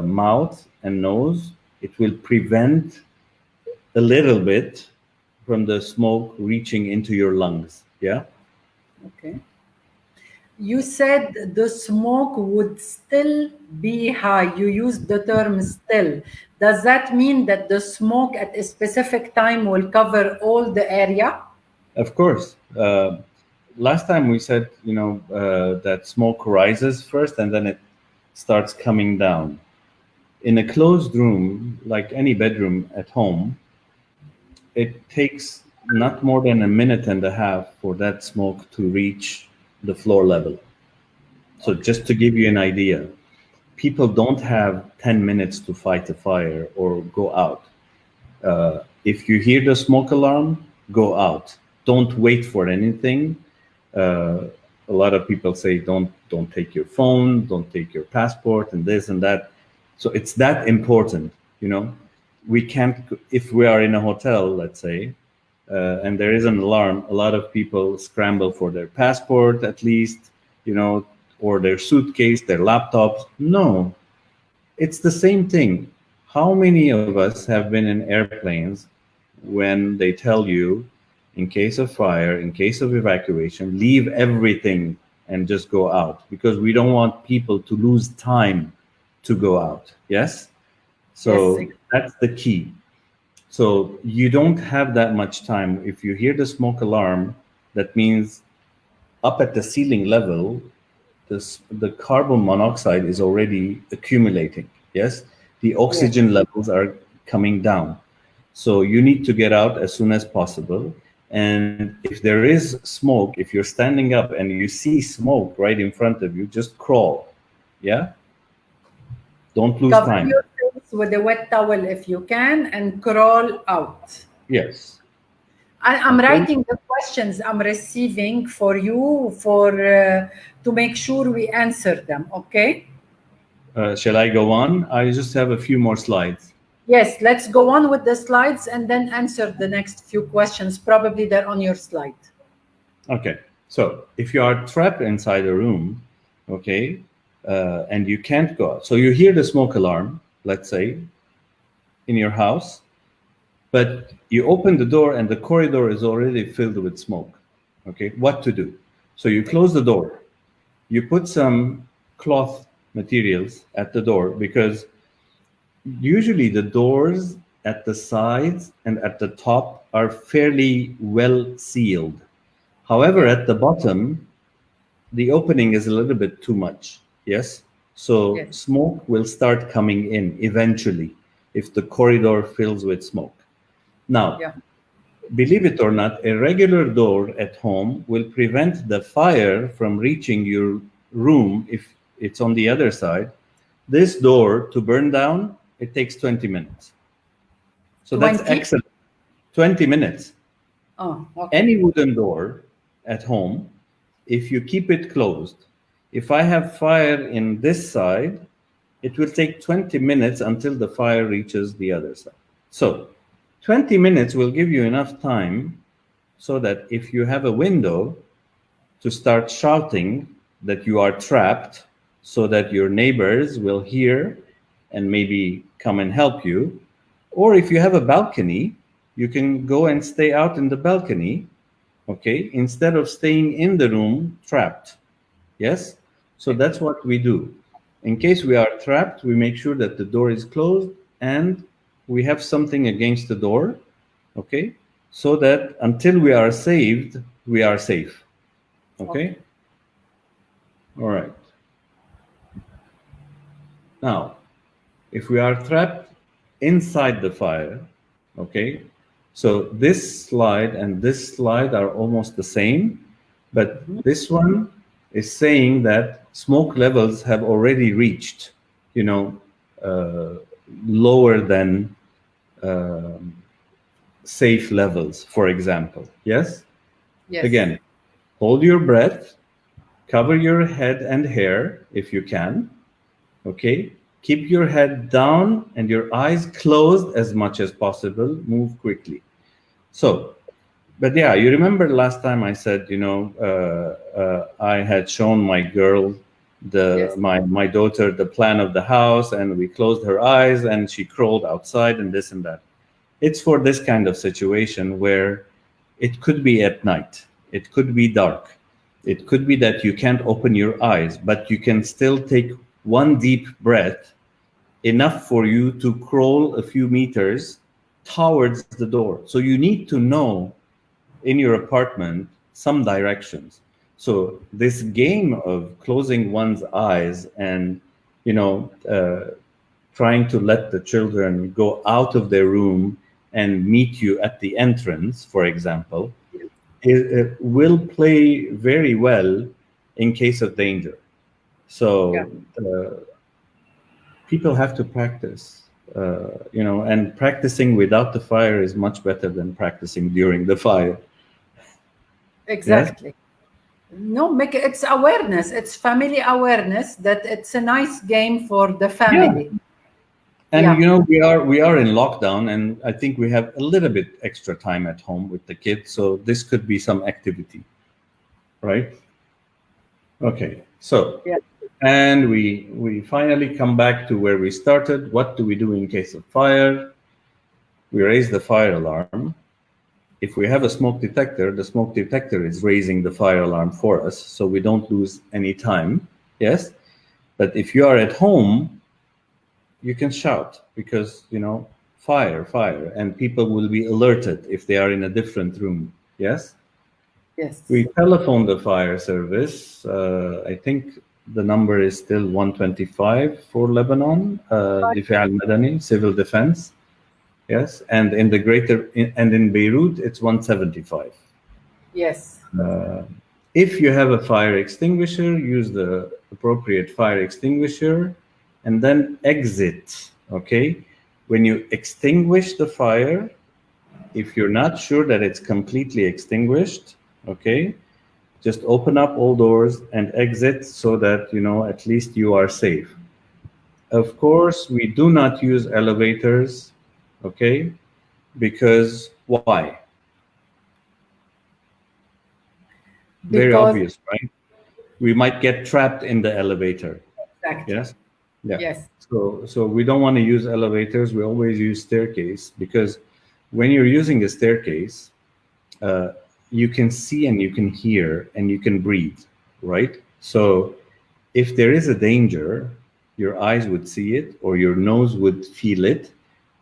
mouth and nose. It will prevent a little bit from the smoke reaching into your lungs. Yeah. Okay. You said the smoke would still be high. You used the term still. Does that mean that the smoke at a specific time will cover all the area? Of course. Last time we said, that smoke rises first and then it starts coming down. In a closed room, like any bedroom at home, it takes not more than a minute and a half for that smoke to reach the floor level. So just to give you an idea, people don't have 10 minutes to fight a fire or go out. If you hear the smoke alarm, go out. Don't wait for anything. A lot of people say don't take your phone, don't take your passport, and this and that. So it's that important, We can't, if we are in a hotel, let's say, and there is an alarm, a lot of people scramble for their passport at least, or their suitcase, their laptops. No, it's the same thing. How many of us have been in airplanes when they tell you, in case of fire, in case of evacuation, leave everything and just go out, because we don't want people to lose time to go out. Yes? So Yes. that's the key. So you don't have that much time. If you hear the smoke alarm, that means up at the ceiling level, the carbon monoxide is already accumulating. Yes? The oxygen levels are coming down. So you need to get out as soon as possible. And if there is smoke, if you're standing up and you see smoke right in front of you, just crawl. Yeah? Don't lose Cover time. your face with a wet towel if you can and crawl out. Yes. I'm writing the questions I'm receiving for you to make sure we answer them, okay? Shall I go on? I just have a few more slides. Yes, let's go on with the slides and then answer the next few questions. Probably they're on your slide. Okay. So if you are trapped inside a room, okay, and you can't go out. So you hear the smoke alarm, let's say, in your house, but you open the door and the corridor is already filled with smoke. Okay, what to do? So you close the door. You put some cloth materials at the door, because usually the doors at the sides and at the top are fairly well sealed. However, at the bottom, the opening is a little bit too much. Yes? So smoke will start coming in eventually if the corridor fills with smoke. Now, believe it or not, a regular door at home will prevent the fire from reaching your room if it's on the other side. This door to burn down, it takes 20 minutes. So 20? That's excellent. 20 minutes. Oh, okay. Any wooden door at home, if you keep it closed, if I have fire in this side, it will take 20 minutes until the fire reaches the other side. So 20 minutes will give you enough time so that if you have a window, to start shouting that you are trapped, so that your neighbors will hear and maybe come and help you. Or if you have a balcony, you can go and stay out in the balcony, okay, instead of staying in the room trapped. Yes? So that's what we do. In case we are trapped, we make sure that the door is closed and we have something against the door, okay, so that until we are saved, we are safe. Okay? All right. Now, if we are trapped inside the fire, okay, so this slide and this slide are almost the same, but this one is saying that smoke levels have already reached, you know, lower than safe levels, for example. Yes? Yes. Again, hold your breath, cover your head and hair if you can, okay? Keep your head down and your eyes closed as much as possible. Move quickly. So, but yeah, you remember last time I said, you know, I had shown my girl, my daughter, the plan of the house, and we closed her eyes and she crawled outside and this and that. It's for this kind of situation where it could be at night, it could be dark, it could be that you can't open your eyes, but you can still take one deep breath, enough for you to crawl a few meters towards the door. So you need to know in your apartment some directions. So this game of closing one's eyes and, you know, trying to let the children go out of their room and meet you at the entrance, for example, it will play very well in case of danger. So people have to practice, you know, and practicing without the fire is much better than practicing during the fire. Exactly. Yes? No, it's awareness. It's family awareness that it's a nice game for the family. Yeah. And you know, we are in lockdown, and I think we have a little bit extra time at home with the kids, so this could be some activity, right? Okay, so and we finally come back to where we started. What do we do in case of fire? We raise the fire alarm. If we have a smoke detector, the smoke detector is raising the fire alarm for us, so we don't lose any time. Yes, but if you are at home, you can shout because, you know, fire, fire, and people will be alerted if they are in a different room. Yes? Yes. We telephone the fire service. I think the number is still 125 for Lebanon, Difa' al-Madani, civil defense. Yes, and in the and in Beirut, it's 175. Yes. If you have a fire extinguisher, use the appropriate fire extinguisher and then exit, okay? When you extinguish the fire, if you're not sure that it's completely extinguished, okay, just open up all doors and exit so that, you know, at least you are safe. Of course, we do not use elevators, okay, because why? Very obvious, right? We might get trapped in the elevator. Exactly. Yes? Yeah. Yes. So we don't want to use elevators. We always use staircase, because when you're using a staircase, you can see and you can hear and you can breathe, right? So if there is a danger, your eyes would see it, or your nose would feel it,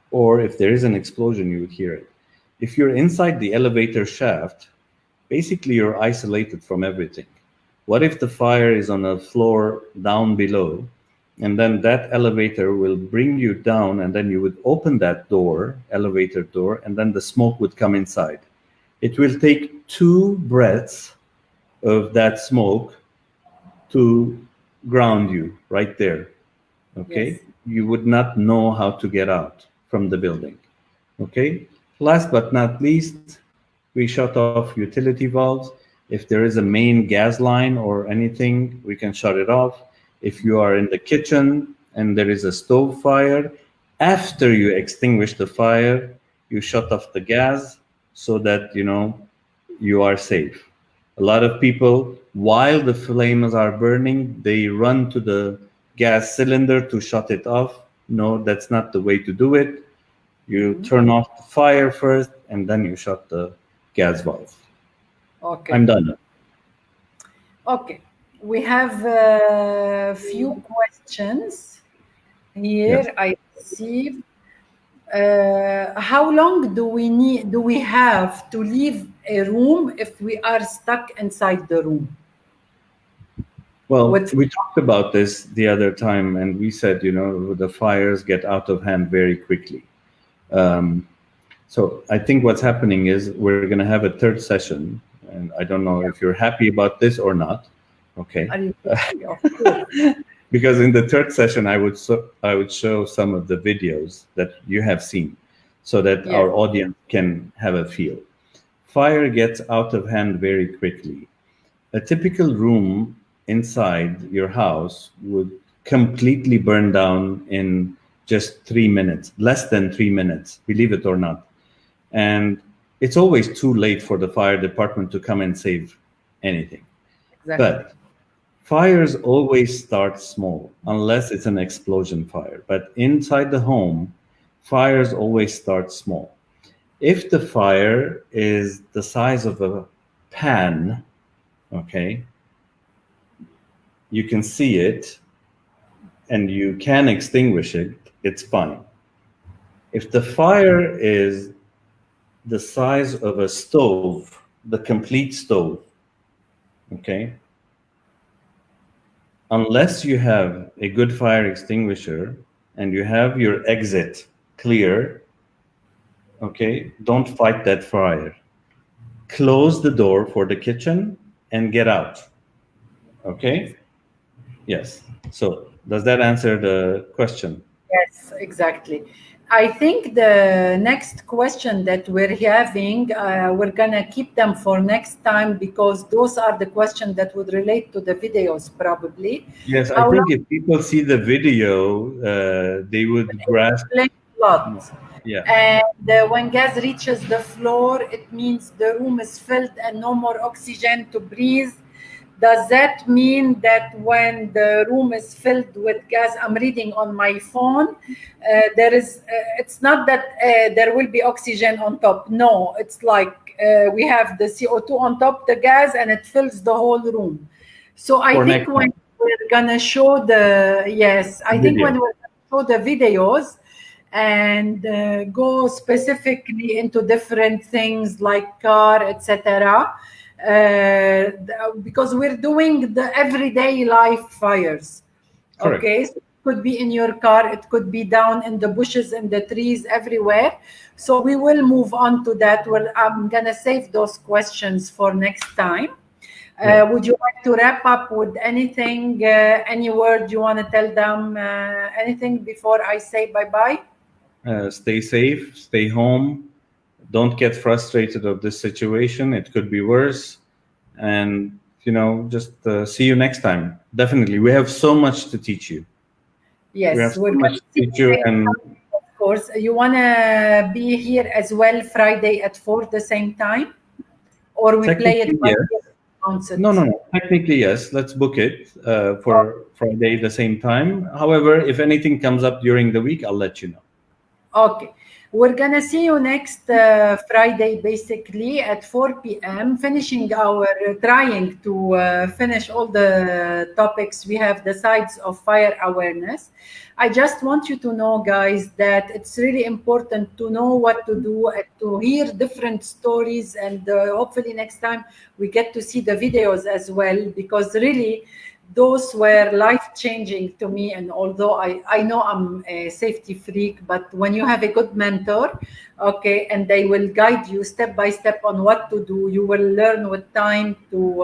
or if there is an explosion, you would hear it. If you're inside the elevator shaft, basically you're isolated from everything. What if the fire is on a floor down below, and then that elevator will bring you down, and then you would open that door, elevator door, and then the smoke would come inside. It will take 2 breaths of that smoke to ground you right there, okay? Yes. You would not know how to get out from the building, okay? Last but not least, we shut off utility valves. If there is a main gas line or anything, we can shut it off. If you are in the kitchen and there is a stove fire, after you extinguish the fire, you shut off the gas so that, you know, you are safe. A lot of people, while the flames are burning, they run to the gas cylinder to shut it off. No, that's not the way to do it. You turn off the fire first, and then you shut the gas valve. Okay. I'm done. Okay. We have a few questions here. Yes. I received. How long do we have to leave a room if we are stuck inside the room? Well, With we talked about this the other time, and we said, the fires get out of hand very quickly. So I think what's happening is we're going to have a third session, and I don't know if you're happy about this or not. Okay. Are you happy? Of course. Because in the third session, I would show some of the videos that you have seen, so that Yes. our audience can have a feel. Fire gets out of hand very quickly. A typical room inside your house would completely burn down in just 3 minutes, less than 3 minutes, believe it or not. And it's always too late for the fire department to come and save anything. Exactly. But fires always start small, unless it's an explosion fire. But inside the home, fires always start small. If the fire is the size of a pan, okay, you can see it and you can extinguish it, it's fine. If the fire is the size of a stove, the complete stove, okay, unless you have a good fire extinguisher and you have your exit clear, okay, don't fight that fire. Close the door for the kitchen and get out. Okay? Yes. So does that answer the question? Yes, exactly. I think the next question that we're having, we're gonna keep them for next time because those are the questions that would relate to the videos probably. Yes, I How think long if people see the video, they would grasp. explain a lot. Yeah. And when gas reaches the floor, it means the room is filled and no more oxygen to breathe. Does that mean that when the room is filled with gas, I'm reading on my phone, there is, it's not that there will be oxygen on top. No, it's like we have the CO2 on top, the gas, and it fills the whole room. So I For think next when time. we're gonna show I think when Video. we're gonna show the videos and go specifically into different things like car, etc. Because we're doing the everyday life fires. Correct. Okay, so it could be in your car, it could be down in the bushes and the trees everywhere. So we will move on to that. Well, I'm gonna save those questions for next time. Yeah. Would you like to wrap up with anything, any word you want to tell them, anything before I say bye-bye? Stay safe, stay home. Don't get frustrated of this situation. It could be worse. And, just see you next time. Definitely. We have so much to teach you. We have Yes, so we're much going to to see teach you. you next And time, of course. You want to be here as well Friday at 4 the same time? Or we play it technically, by yes. ear and announce it? No. Technically, yes. Let's book it for Friday the same time. However, if anything comes up during the week, I'll let you know. Okay. We're going to see you next Friday, basically, at 4 p.m., trying to finish all the topics. We have the sides of fire awareness. I just want you to know, guys, that it's really important to know what to do and to hear different stories. And hopefully next time we get to see the videos as well, because really, those were life-changing to me. And although I know I'm a safety freak, but when you have a good mentor, okay, and they will guide you step by step on what to do, you will learn with time to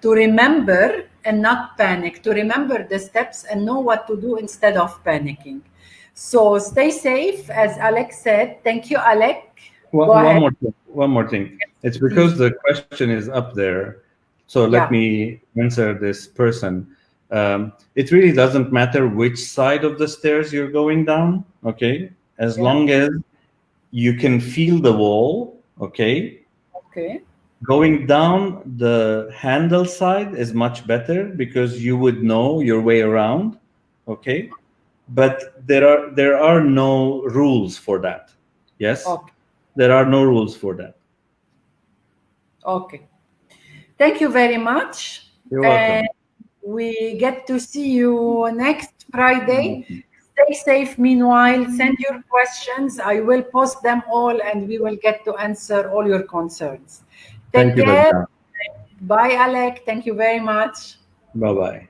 remember and not panic, to remember the steps and know what to do instead of panicking. So stay safe, as Alex said. Thank you, Alec. Go ahead. One more thing. It's because the question is up there. So let me answer this person. It really doesn't matter which side of the stairs you're going down, okay? As long as you can feel the wall, okay? Okay. Going down the handle side is much better because you would know your way around, okay? But there are no rules for that. Yes? Okay. There are no rules for that. Okay. Thank you very much. You're welcome. We get to see you next Friday. Stay safe. Meanwhile, send your questions. I will post them all and we will get to answer all your concerns. Take Thank you, care. Badja. Bye, Alec. Thank you very much. Bye-bye.